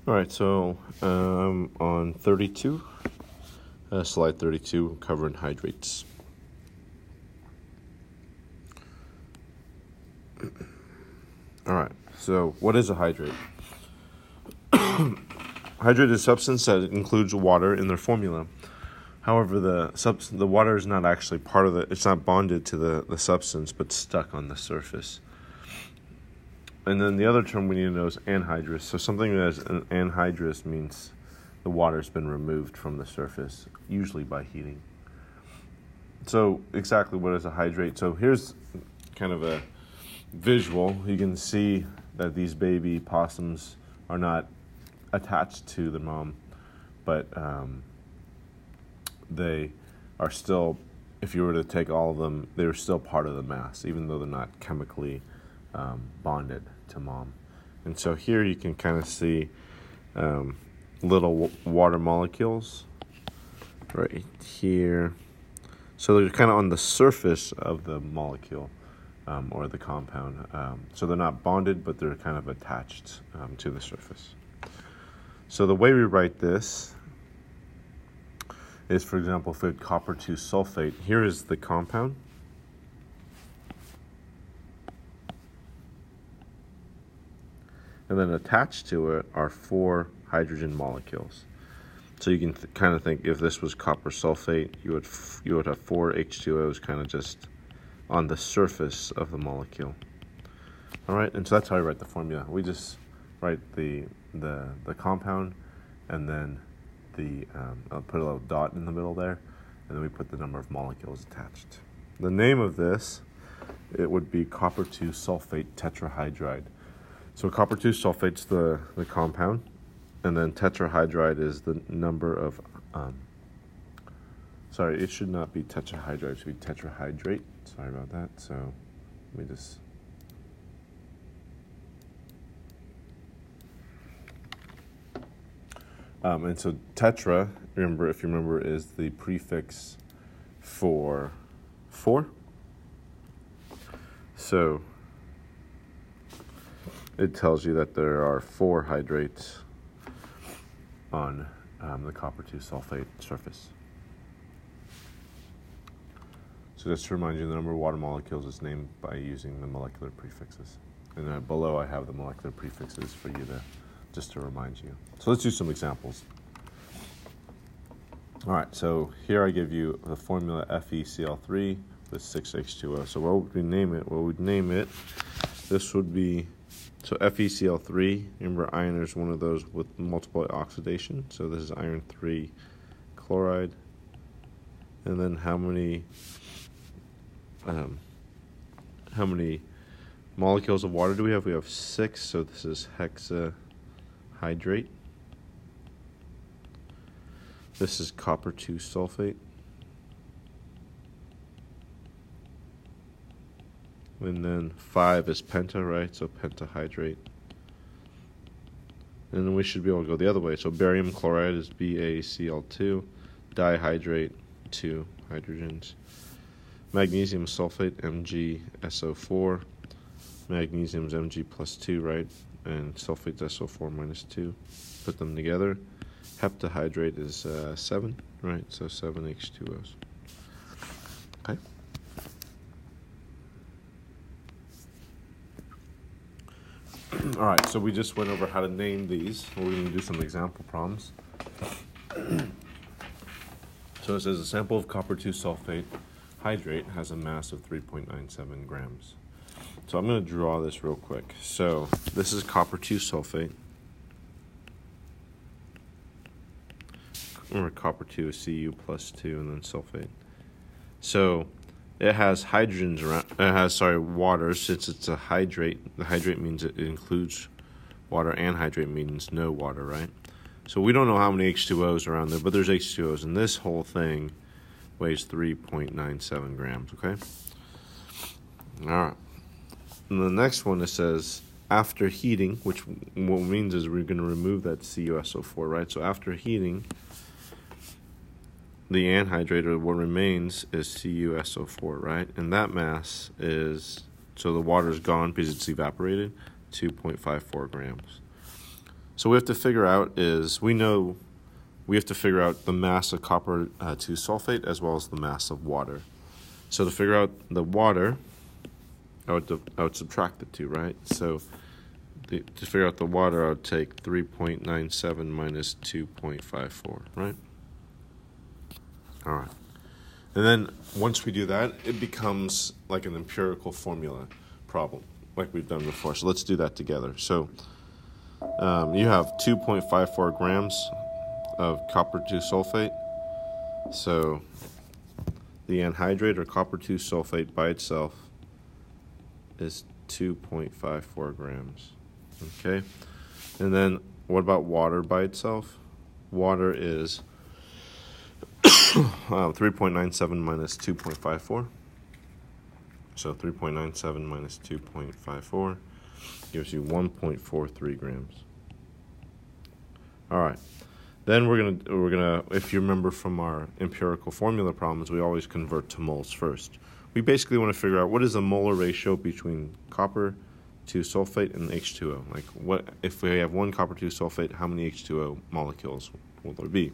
All right, so on 32, slide 32, covering hydrates. All right, so what is a hydrate? Hydrate is a substance that includes water in their formula. However, the water is not actually part of it's not bonded to the substance, but stuck on the surface. And then the other term we need to know is anhydrous. So something that is an anhydrous means the water's been removed from the surface, usually by heating. So exactly what is a hydrate? So here's kind of a visual. You can see that these baby possums are not attached to the mom, but they are still, if you were to take all of them, they're still part of the mass, even though they're not chemically bonded to mom. And so here you can kind of see little water molecules right here. So they're kind of on the surface of the molecule or the compound. So they're not bonded, but they're kind of attached to the surface. So the way we write this is, for example, if we had copper 2 sulfate, here is the compound. And then attached to it are 4 hydrogen molecules. So you can kind of think if this was copper sulfate, you would have 4 H2Os kind of just on the surface of the molecule. All right, and so that's how I write the formula. We just write the compound, and then I'll put a little dot in the middle there, and then we put the number of molecules attached. The name of this, it would be copper 2 sulfate tetrahydride. So copper 2 sulfate's the compound, and then tetrahydride is the number of, sorry, it should not be tetrahydride, it should be tetrahydrate. Sorry about that. So let me just, and so tetra, if you remember, is the prefix for 4. So it tells you that there are 4 hydrates on the copper 2 sulfate surface. So just to remind you, the number of water molecules is named by using the molecular prefixes. And below I have the molecular prefixes for you just to remind you. So let's do some examples. All right, so here I give you the formula FeCl3 with 6H2O. So what would we name it? Well, we'd name it, this would be, so FeCl3, remember iron is one of those with multiple oxidation. So this is iron 3 chloride. And then how many molecules of water do we have? We have 6, so this is hexahydrate. This is copper 2 sulfate. And then 5 is penta, right? So pentahydrate. And then we should be able to go the other way. So barium chloride is BaCl2, dihydrate, 2 hydrogens. Magnesium sulfate, MgSO4. Magnesium is Mg plus 2, right? And sulfate SO4 minus 2. Put them together. Heptahydrate is 7, right? So 7 H2Os. Okay. All right, so we just went over how to name these. We're going to do some example problems. So it says a sample of copper 2 sulfate hydrate has a mass of 3.97 grams. So I'm going to draw this real quick. So this is copper 2 sulfate. Remember, copper 2 is Cu plus 2 and then sulfate. So it has hydrogens around, water, since it's a hydrate. The hydrate means it includes water, and hydrate means no water, right? So we don't know how many H2Os are around there, but there's H2Os, and this whole thing weighs 3.97 grams, okay? All right. And the next one, it says, after heating, which what means is we're going to remove that CuSO4, right? So after heating, the anhydrate, or what remains, is CuSO4, right? And that mass is, so the water is gone because it's evaporated, 2.54 grams. So we have to figure out we have to figure out the mass of copper 2 sulfate as well as the mass of water. So to figure out the water, I would subtract the two, right? So to figure out the water, I would take 3.97 minus 2.54, right? All right. And then once we do that, it becomes like an empirical formula problem, like we've done before. So let's do that together. So you have 2.54 grams of copper 2 sulfate. So the anhydrate or copper 2 sulfate by itself is 2.54 grams. Okay? And then what about water by itself? Water is 3.97 minus 2.54. So 3.97 minus 2.54 gives you 1.43 grams. All right. Then we're gonna if you remember from our empirical formula problems, we always convert to moles first. We basically want to figure out what is the molar ratio between copper 2 sulfate and H2O. Like, what if we have one copper 2 sulfate, how many H2O molecules will there be?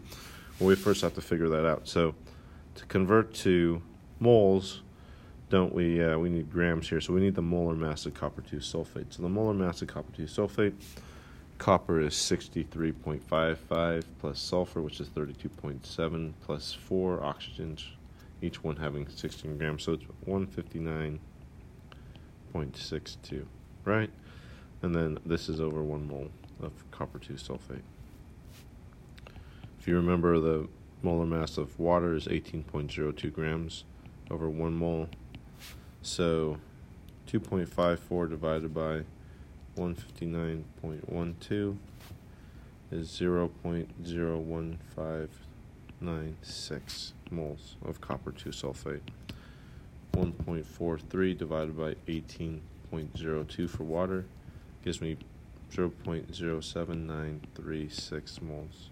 Well, we first have to figure that out. So to convert to moles, we need grams here. So we need the molar mass of copper 2 sulfate. So the molar mass of copper 2 sulfate, copper is 63.55 plus sulfur, which is 32.7, plus 4 oxygens, each one having 16 grams. So it's 159.62, right? And then this is over 1 mole of copper 2 sulfate. If you remember, the molar mass of water is 18.02 grams over 1 mole. So 2.54 divided by 159.12 is 0.01596 moles of copper 2 sulfate. 1.43 divided by 18.02 for water gives me 0.07936 moles.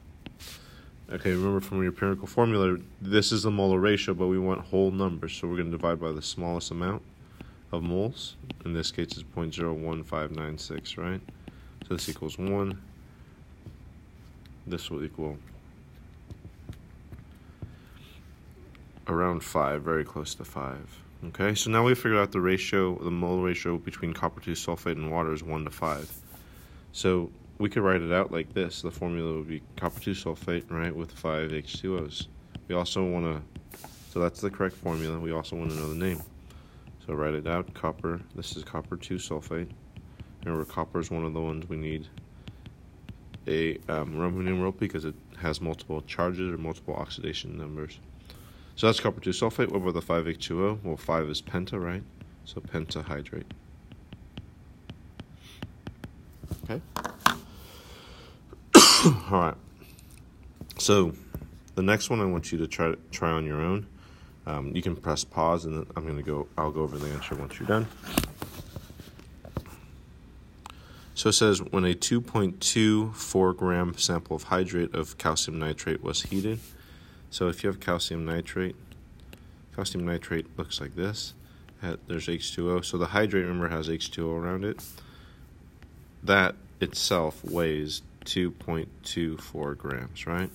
Okay, remember from your empirical formula, this is the molar ratio, but we want whole numbers, so we're going to divide by the smallest amount of moles. In this case, it's 0.01596, right? So this equals 1. This will equal around 5, very close to 5. Okay, so now we figured out the ratio, the molar ratio between copper 2 sulfate and water is 1 to 5. So we could write it out like this. The formula would be copper 2 sulfate, right, with 5 H2Os. We also want to, so that's the correct formula. We also want to know the name. So write it out, copper, this is copper 2 sulfate. Remember, copper is one of the ones we need a Roman numeral because it has multiple charges or multiple oxidation numbers. So that's copper 2 sulfate. What about the 5 H2O? Well, 5 is penta, right? So pentahydrate. Okay. All right. So the next one I want you to try on your own. You can press pause, and then I'll go over the answer once you're done. So it says when a 2.24 gram sample of hydrate of calcium nitrate was heated. So if you have calcium nitrate looks like this. There's H2O. So the hydrate, remember, has H2O around it. That itself weighs 2.24 grams, right?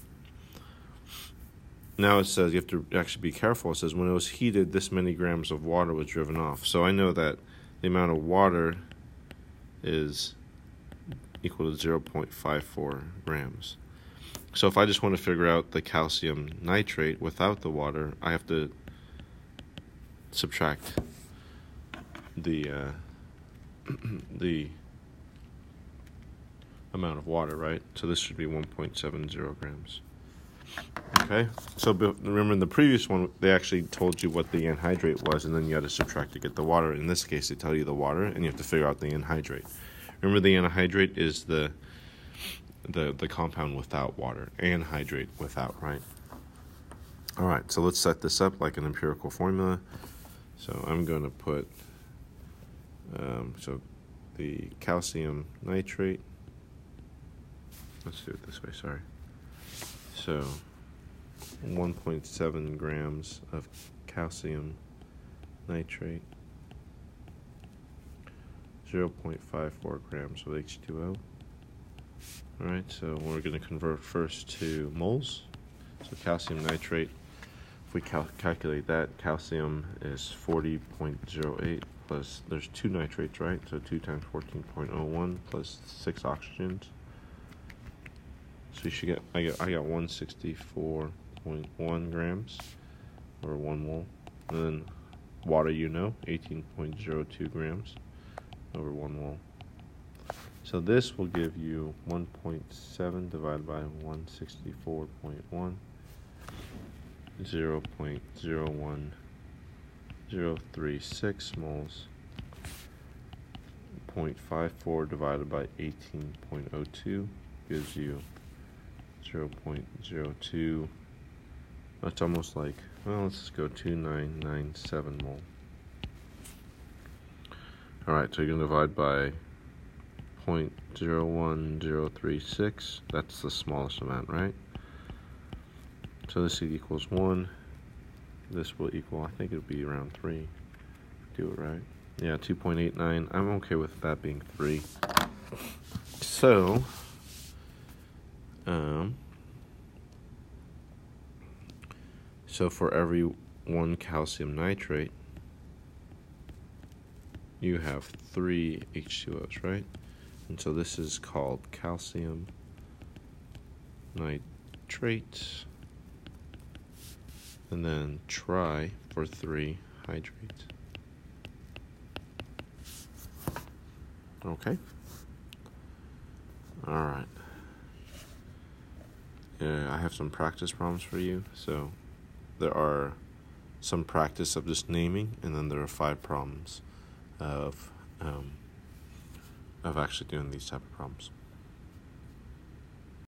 Now it says you have to actually be careful. It says when it was heated, this many grams of water was driven off. So I know that the amount of water is equal to 0.54 grams. So if I just want to figure out the calcium nitrate without the water, I have to subtract the amount of water, right? So this should be 1.70 grams. Okay, so remember in the previous one, they actually told you what the anhydrate was, and then you had to subtract to get the water. In this case, they tell you the water, and you have to figure out the anhydrate. Remember, the anhydrate is the compound without water. Anhydrate without, right? All right, so let's set this up like an empirical formula. So I'm going to put so the calcium nitrate. Let's do it this way. Sorry. So 1.7 grams of calcium nitrate, 0.54 grams of H2O. Alright, so we're going to convert first to moles. So calcium nitrate, if we calculate that, calcium is 40.08 plus, there's 2 nitrates, right? So 2 times 14.01 plus 6 oxygens. So you should get, I got 164.1 grams, or 1 mole. And then water, 18.02 grams over 1 mole. So this will give you 1.7 divided by 164.1, 0.01036 moles. 0.54 divided by 18.02 gives you 0.02. That's almost like, well, let's just go 2997 mole. Alright, so you're going to divide by 0.01036. That's the smallest amount, right? So this equals 1. This will equal, I think it'll be around 3. Do it right. Yeah, 2.89. I'm okay with that being 3. So, for every 1 calcium nitrate, you have 3 H2Os, right? And so this is called calcium nitrate, and then tri for 3 hydrate. Okay? Alright. I have some practice problems for you. So there are some practice of just naming, and then there are 5 problems of actually doing these type of problems.